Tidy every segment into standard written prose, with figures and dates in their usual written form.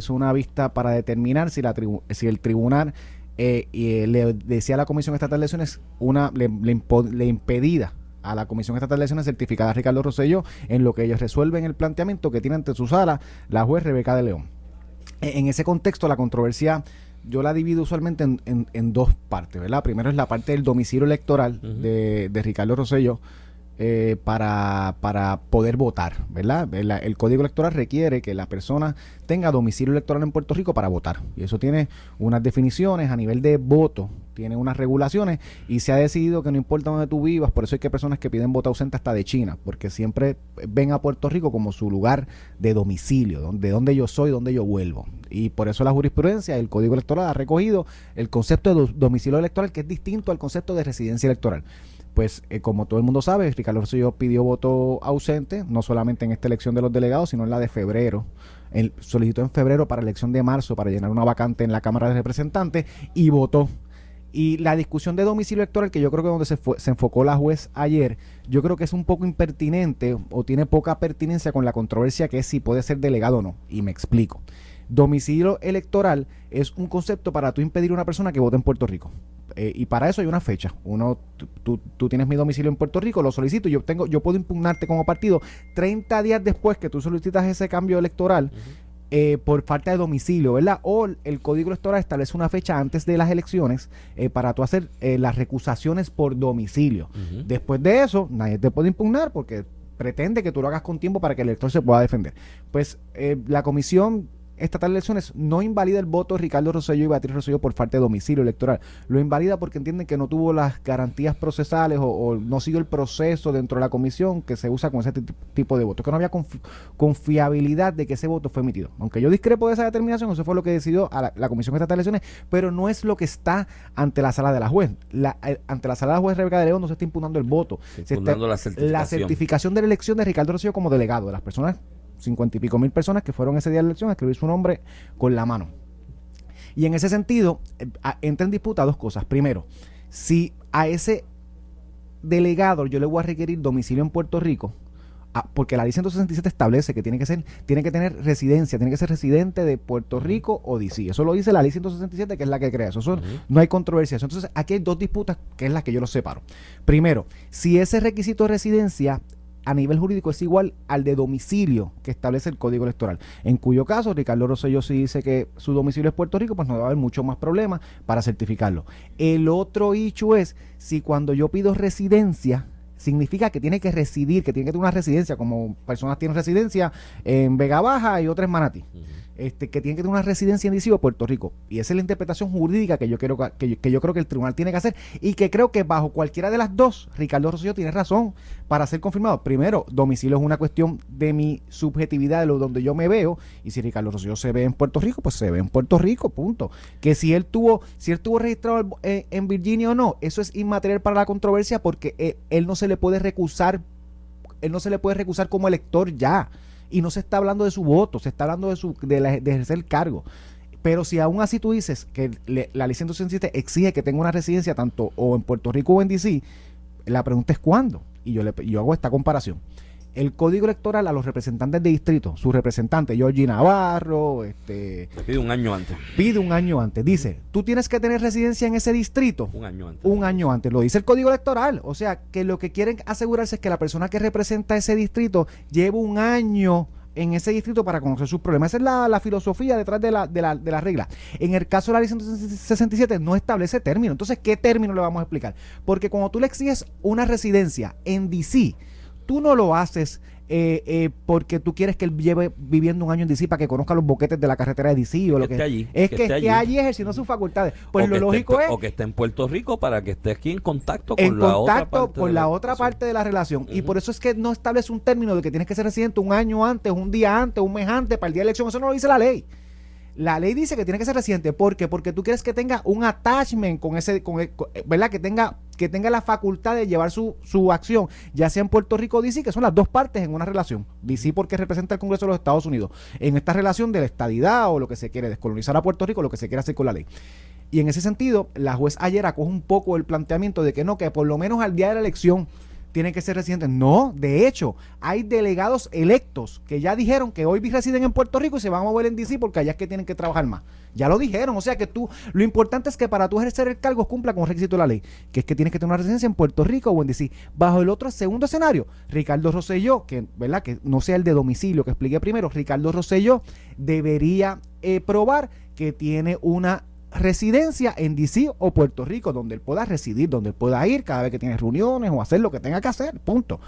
hizo una vista para determinar si el tribunal le decía a la Comisión Estatal de Elecciones le impedida a la Comisión Estatal de Elecciones certificar a Ricardo Rosselló en lo que ellos resuelven el planteamiento que tiene ante su sala la juez Rebeca de León. En ese contexto, la controversia yo la divido usualmente en dos partes, ¿verdad? Primero es la parte del domicilio electoral de Ricardo Rosselló para poder votar, ¿verdad? El Código Electoral requiere que la persona tenga domicilio electoral en Puerto Rico para votar. Y eso tiene unas definiciones a nivel de voto, tiene unas regulaciones y se ha decidido que no importa dónde tú vivas, por eso hay que personas que piden voto ausente hasta de China, porque siempre ven a Puerto Rico como su lugar de domicilio, de donde yo soy, donde yo vuelvo. Y por eso la jurisprudencia, el Código Electoral ha recogido el concepto de domicilio electoral, que es distinto al concepto de residencia electoral. Pues como todo el mundo sabe, Ricardo Rosselló pidió voto ausente, no solamente en esta elección de los delegados, sino en la de febrero. Él solicitó en febrero para elección de marzo para llenar una vacante en la Cámara de Representantes y votó. Y la discusión de domicilio electoral, que yo creo que donde se enfocó la juez ayer, yo creo que es un poco impertinente o tiene poca pertinencia con la controversia que es si puede ser delegado o no. Y me explico. Domicilio electoral es un concepto para tú impedir a una persona que vote en Puerto Rico. Y para eso hay una fecha. Tú tienes mi domicilio en Puerto Rico, lo solicito y yo puedo impugnarte como partido 30 días después que tú solicitas ese cambio electoral por falta de domicilio, ¿verdad? O el Código Electoral establece una fecha antes de las elecciones para tú hacer las recusaciones por domicilio. Después de eso, nadie te puede impugnar porque pretende que tú lo hagas con tiempo para que el elector se pueda defender. Pues la Comisión Estatal de Elecciones no invalida el voto de Ricardo Rosselló y Beatriz Rosselló por falta de domicilio electoral. Lo invalida porque entienden que no tuvo las garantías procesales o no siguió el proceso dentro de la comisión que se usa con ese tipo de voto, que no había confiabilidad de que ese voto fue emitido. Aunque yo discrepo de esa determinación, eso fue lo que decidió la Comisión Estatal de Elecciones, pero no es lo que está ante la sala de la juez. Ante la sala de la juez Rebeca de León no se está impugnando el voto. Se está impugnando la certificación de la elección de Ricardo Rosselló como delegado de las personas 50 y pico mil personas que fueron ese día de la elección a escribir su nombre con la mano. Y en ese sentido, entra en disputa dos cosas. Primero, si a ese delegado yo le voy a requerir domicilio en Puerto Rico, porque la ley 167 establece que tiene que tener residencia, tiene que ser residente de Puerto Rico o DC. Eso lo dice la ley 167, que es la que crea eso. No hay controversia. Entonces, aquí hay dos disputas que es las que yo los separo. Primero, si ese requisito de residencia a nivel jurídico es igual al de domicilio que establece el Código Electoral, en cuyo caso Ricardo Rosselló si dice que su domicilio es Puerto Rico, pues no va a haber mucho más problemas para certificarlo. El otro hecho es si cuando yo pido residencia significa que tiene que residir, que tiene que tener una residencia, como personas tienen residencia en Vega Baja y otras en Manatí. Que tiene que tener una residencia en DC o Puerto Rico. Y esa es la interpretación jurídica que yo creo que el tribunal tiene que hacer y que creo que bajo cualquiera de las dos, Ricardo Rosselló tiene razón para ser confirmado. Primero, domicilio es una cuestión de mi subjetividad, de donde yo me veo, y si Ricardo Rosselló se ve en Puerto Rico, pues se ve en Puerto Rico, punto. Que si él tuvo registrado en Virginia o no, eso es inmaterial para la controversia porque él no se le puede recusar como elector ya. Y no se está hablando de su voto, se está hablando de ejercer el cargo. Pero si aún así tú dices que la ley 167 exige que tenga una residencia tanto o en Puerto Rico o en DC, la pregunta es ¿cuándo? Y yo hago esta comparación. El Código Electoral a los representantes de distrito, su representante, Georgie Navarro, pide un año antes. Pide un año antes. Dice, tú tienes que tener residencia en ese distrito. Un año antes. Un año antes. Lo dice el Código Electoral. O sea, que lo que quieren asegurarse es que la persona que representa ese distrito lleve un año en ese distrito para conocer sus problemas. Esa es la filosofía detrás de la regla. En el caso de la ley 167 no establece término. Entonces, ¿qué término le vamos a explicar? Porque cuando tú le exiges una residencia en DC, tú no lo haces porque tú quieres que él lleve viviendo un año en DC para que conozca los boquetes de la carretera de DC o lo que esté allí. Es que esté allí ejerciendo sus facultades. Pues lo lógico es... O que esté en Puerto Rico para que esté aquí en contacto con la otra parte de la relación. Y por eso es que no establece un término de que tienes que ser residente un año antes, un día antes, un mes antes, para el día de elección. Eso no lo dice la ley. La ley dice que tiene que ser residente. ¿Por qué? Porque tú quieres que tenga un attachment ¿verdad? Que tenga la facultad de llevar su acción, ya sea en Puerto Rico o DC, que son las dos partes en una relación. DC porque representa el Congreso de los Estados Unidos. En esta relación de la estadidad o lo que se quiere descolonizar a Puerto Rico, lo que se quiere hacer con la ley. Y en ese sentido, la juez ayer acoge un poco el planteamiento de que no, que por lo menos al día de la elección tienen que ser residentes. No, de hecho, hay delegados electos que ya dijeron que hoy residen en Puerto Rico y se van a mover en DC porque allá es que tienen que trabajar más. Ya lo dijeron, o sea que lo importante es que para tú ejercer el cargo cumpla con un requisito de la ley, que es que tienes que tener una residencia en Puerto Rico o en DC. Bajo el otro segundo escenario, Ricardo Rosselló, que, ¿verdad?, que no sea el de domicilio que expliqué primero, Ricardo Rosselló debería probar que tiene una residencia en DC o Puerto Rico, donde él pueda residir, donde él pueda ir cada vez que tiene reuniones o hacer lo que tenga que hacer, punto.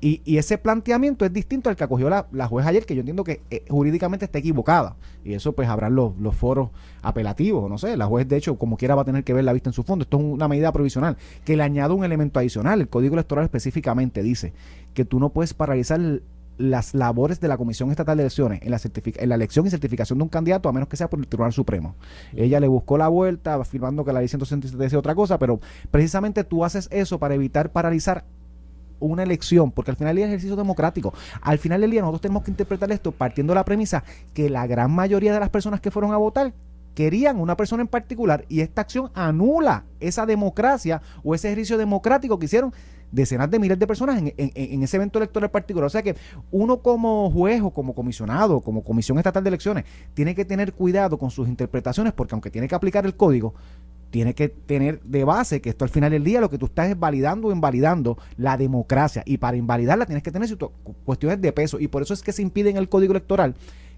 Y ese planteamiento es distinto al que acogió la juez ayer, que yo entiendo que jurídicamente está equivocada, y eso pues habrán los foros apelativos, no sé, la juez de hecho como quiera va a tener que ver la vista en su fondo. Esto es una medida provisional que le añade un elemento adicional. El Código Electoral específicamente dice que tú no puedes paralizar las labores de la Comisión Estatal de Elecciones en la elección y certificación de un candidato a menos que sea por el Tribunal Supremo. Ella le buscó la vuelta afirmando que la ley 167 decía otra cosa, pero precisamente tú haces eso para evitar paralizar una elección, porque al final del día es ejercicio democrático. Al final del día nosotros tenemos que interpretar esto partiendo de la premisa que la gran mayoría de las personas que fueron a votar querían una persona en particular, y esta acción anula esa democracia o ese ejercicio democrático que hicieron decenas de miles de personas en ese evento electoral particular. O sea que uno como juez o como comisionado, como Comisión Estatal de Elecciones, tiene que tener cuidado con sus interpretaciones, porque aunque tiene que aplicar el código, tiene que tener de base que esto al final del día lo que tú estás es validando o invalidando la democracia, y para invalidarla tienes que tener cuestiones de peso, y por eso es que se impide en el Código Electoral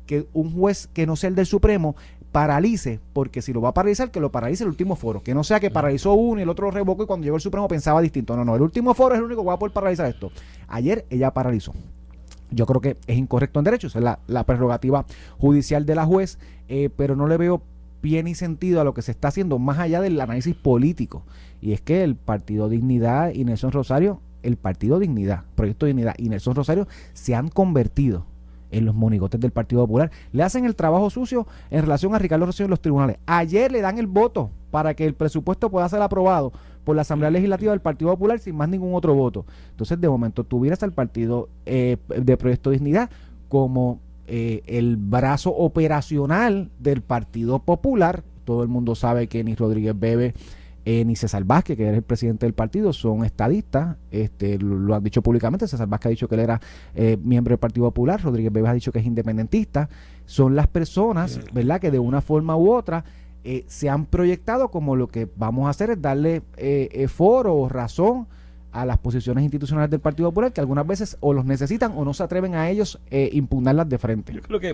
que un juez que no sea el del Supremo paralice, porque si lo va a paralizar, que lo paralice el último foro, que no sea que paralizó uno y el otro lo revocó y cuando llegó el Supremo pensaba distinto. No, el último foro es el único que va a poder paralizar esto. Ayer ella paralizó. Yo creo que es incorrecto en derecho, esa es la prerrogativa judicial de la juez, pero no le veo pie ni sentido a lo que se está haciendo más allá del análisis político, y es que el Partido Dignidad y Nelson Rosario, Proyecto Dignidad y Nelson Rosario se han convertido en los monigotes del Partido Popular. Le hacen el trabajo sucio en relación a Ricardo Rosselló en los tribunales. Ayer le dan el voto para que el presupuesto pueda ser aprobado por la Asamblea Legislativa del Partido Popular sin más ningún otro voto. Entonces, de momento, tuvieras al Partido de Proyecto Dignidad como el brazo operacional del Partido Popular. Todo el mundo sabe que ni Rodríguez Bebe ni César Vázquez, que era el presidente del partido, son estadistas. Lo han dicho públicamente. César Vázquez ha dicho que él era miembro del Partido Popular. Rodríguez Bebe ha dicho que es independentista. Son las personas, ¿verdad?, que de una forma u otra se han proyectado como lo que vamos a hacer es darle foro o razón a las posiciones institucionales del Partido Popular, que algunas veces o los necesitan o no se atreven a ellos impugnarlas de frente. Yo creo que